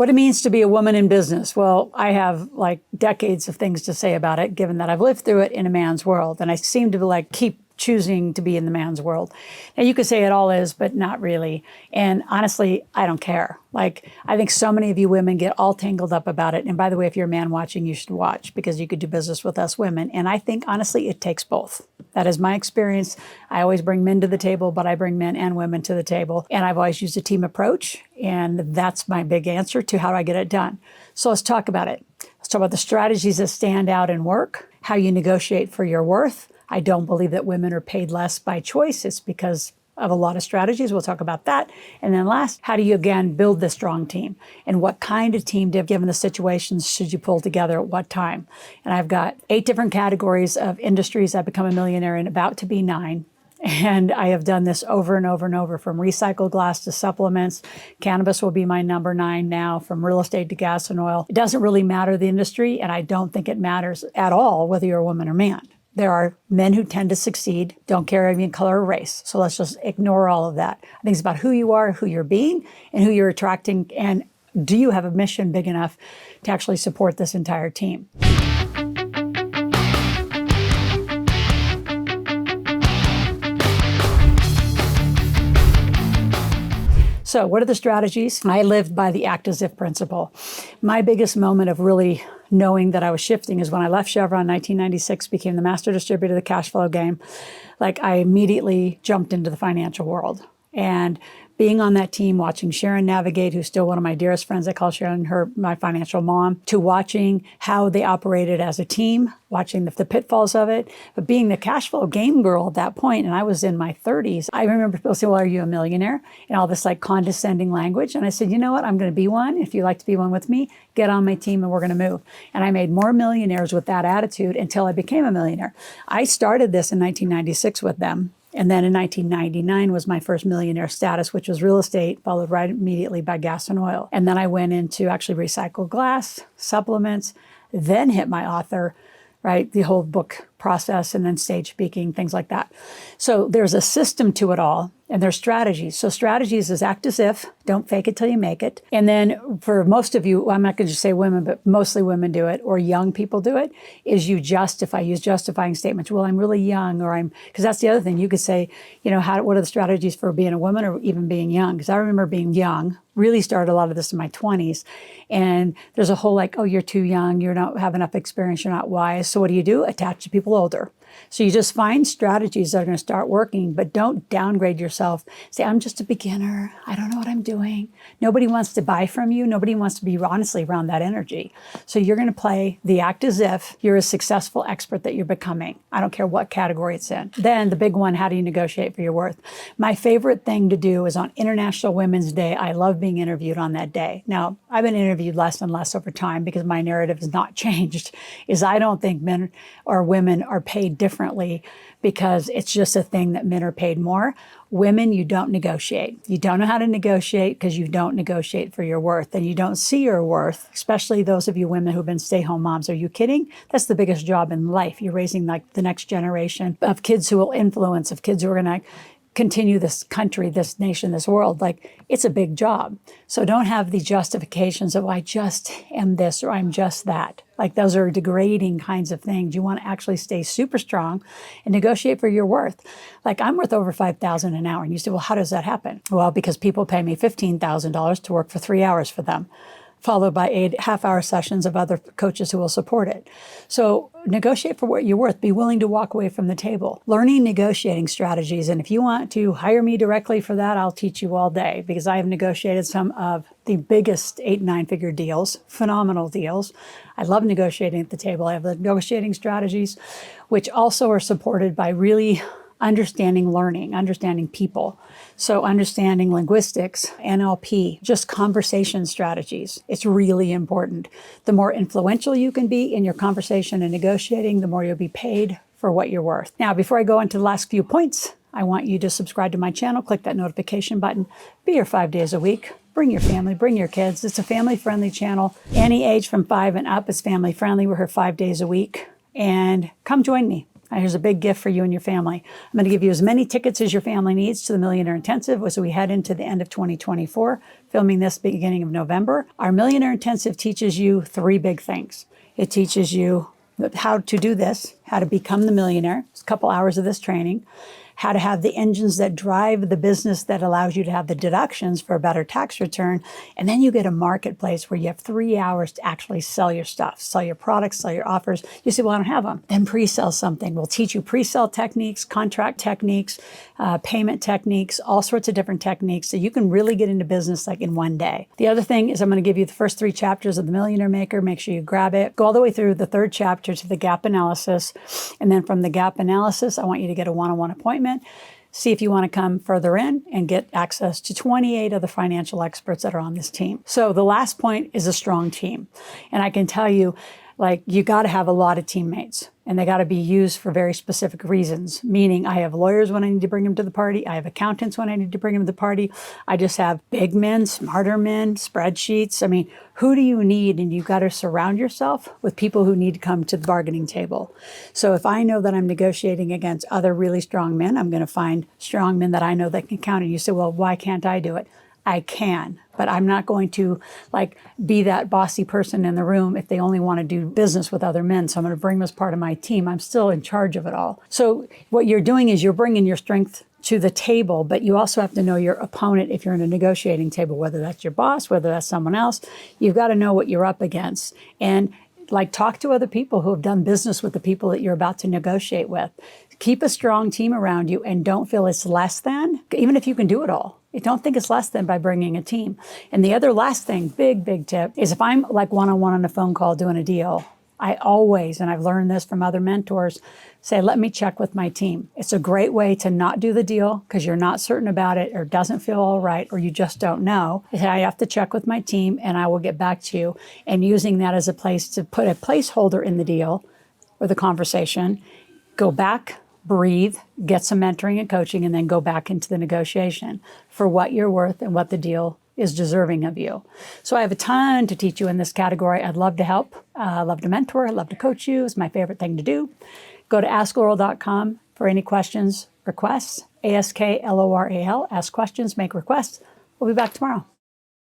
What it means to be a woman in business. Well, I have like decades of things to say about it, given that I've lived through it in a man's world. And I seem to like keep choosing to be in the man's world. Now you could say it all is, but not really. And honestly, I don't care. Like, I think so many of you women get all tangled up about it. And by the way, if you're a man watching, you should watch, because you could do business with us women. And I think, honestly, it takes both. That is my experience. I always bring men to the table, but I bring men and women to the table. And I've always used a team approach. And that's my big answer to how do I get it done. So let's talk about it. Let's talk about the strategies that stand out and work, how you negotiate for your worth. I don't believe that women are paid less by choice. It's because of a lot of strategies. We'll talk about that. And then last, how do you, again, build the strong team? And what kind of team, given the situations, should you pull together at what time? And I've got 8 different categories of industries I've become a millionaire in, about to be 9. And I have done this over and over and over, from recycled glass to supplements. Cannabis will be my number 9 now, from real estate to gas and oil. It doesn't really matter the industry, and I don't think it matters at all whether you're a woman or man. There are men who tend to succeed, don't care any color or race. So let's just ignore all of that. I think it's about who you are, who you're being, and who you're attracting. And do you have a mission big enough to actually support this entire team? So what are the strategies? I lived by the act as if principle. My biggest moment of really knowing that I was shifting is when I left Chevron in 1996, became the master distributor of the cash flow game. Like, I immediately jumped into the financial world. And being on that team, watching Sharon navigate, who's still one of my dearest friends, I call Sharon my financial mom, to watching how they operated as a team, watching the pitfalls of it, but being the cash flow game girl at that point, and I was in my 30s, I remember people saying, well, are you a millionaire? And all this like condescending language. And I said, you know what, I'm going to be one. If you'd like to be one with me, get on my team and we're going to move. And I made more millionaires with that attitude until I became a millionaire. I started this in 1996 with them. And then in 1999 was my first millionaire status, which was real estate, followed right immediately by gas and oil. And then I went into actually recycled glass, supplements, then hit my author, right? The whole book process, and then stage speaking, things like that. So there's a system to it all, and there's strategies. So strategies is act as if, don't fake it till you make it. And then for most of you, well, I'm not going to just say women, but mostly women do it, or young people do it, is you justify, use justifying statements. Well, I'm really young, or because that's the other thing. You could say, you know, what are the strategies for being a woman or even being young? Because I remember being young, really started a lot of this in my 20s. And there's a whole like, oh, you're too young, you don't have enough experience, you're not wise. So what do? Attach to people older. So you just find strategies that are going to start working, but don't downgrade yourself. Say, I'm just a beginner. I don't know what I'm doing. Nobody wants to buy from you. Nobody wants to be honestly around that energy. So you're going to play the act as if you're a successful expert that you're becoming. I don't care what category it's in. Then the big one, how do you negotiate for your worth? My favorite thing to do is on International Women's Day. I love being interviewed on that day. Now, I've been interviewed less and less over time because my narrative has not changed, is I don't think men or women are paid differently because it's just a thing that men are paid more. Women, you don't negotiate. You don't know how to negotiate because you don't negotiate for your worth, and you don't see your worth, especially those of you women who've been stay-home moms. Are you kidding? That's the biggest job in life. You're raising like the next generation of kids who will influence, of kids who are going to continue this country, this nation, this world. Like, it's a big job. So don't have the justifications of, I just am this or I'm just that. Like, those are degrading kinds of things. You want to actually stay super strong and negotiate for your worth. Like, I'm worth over $5,000 an hour. And you say, well, how does that happen? Well, because people pay me $15,000 to work for 3 hours for them, followed by 8 half-hour sessions of other coaches who will support it. So negotiate for what you're worth. Be willing to walk away from the table. Learning negotiating strategies. And if you want to hire me directly for that, I'll teach you all day, because I have negotiated some of the biggest 8 and 9-figure deals, phenomenal deals. I love negotiating at the table. I have the negotiating strategies, which also are supported by really understanding learning, understanding people. So understanding linguistics, NLP, just conversation strategies. It's really important. The more influential you can be in your conversation and negotiating, the more you'll be paid for what you're worth. Now, before I go into the last few points, I want you to subscribe to my channel, click that notification button, be here 5 days a week. Bring your family, bring your kids. It's a family-friendly channel. Any age from 5 and up is family-friendly. We're here 5 days a week. And come join me. Here's a big gift for you and your family. I'm going to give you as many tickets as your family needs to the Millionaire Intensive as we head into the end of 2024, filming this beginning of November. Our Millionaire Intensive teaches you 3 big things. It teaches you how to do this, how to become the millionaire. It's a couple hours of this training. How to have the engines that drive the business that allows you to have the deductions for a better tax return. And then you get a marketplace where you have 3 hours to actually sell your stuff, sell your products, sell your offers. You say, well, I don't have them. Then pre-sell something. We'll teach you pre-sell techniques, contract techniques, payment techniques, all sorts of different techniques so you can really get into business like in one day. The other thing is I'm going to give you the first 3 chapters of The Millionaire Maker. Make sure you grab it. Go all the way through the 3rd chapter to the gap analysis. And then from the gap analysis, I want you to get a one-on-one appointment. See if you want to come further in and get access to 28 of the financial experts that are on this team. So the last point is a strong team. And I can tell you, like, you got to have a lot of teammates and they got to be used for very specific reasons. Meaning I have lawyers when I need to bring them to the party. I have accountants when I need to bring them to the party. I just have big men, smarter men, spreadsheets. I mean, who do you need? And you've got to surround yourself with people who need to come to the bargaining table. So if I know that I'm negotiating against other really strong men, I'm going to find strong men that I know that can count. And you say, well, why can't I do it? I can, but I'm not going to like be that bossy person in the room if they only want to do business with other men. So I'm going to bring them as part of my team. I'm still in charge of it all. So what you're doing is you're bringing your strength to the table, but you also have to know your opponent if you're in a negotiating table, whether that's your boss, whether that's someone else. You've got to know what you're up against. And like talk to other people who have done business with the people that you're about to negotiate with. Keep a strong team around you and don't feel it's less than, even if you can do it all. Don't think it's less than by bringing a team. And the other last thing, big tip, is if I'm like one-on-one on a phone call doing a deal, I always, and I've learned this from other mentors, say, let me check with my team. It's a great way to not do the deal because you're not certain about it or doesn't feel all right or you just don't know. I have to check with my team and I will get back to you. And using that as a place to put a placeholder in the deal or the conversation, go back, breathe, get some mentoring and coaching, and then go back into the negotiation for what you're worth and what the deal is deserving of you. So I have a ton to teach you in this category. I'd love to help. I love to mentor. I love to coach you. It's my favorite thing to do. Go to askloral.com for any questions, requests, ASKLORAL, ask questions, make requests. We'll be back tomorrow.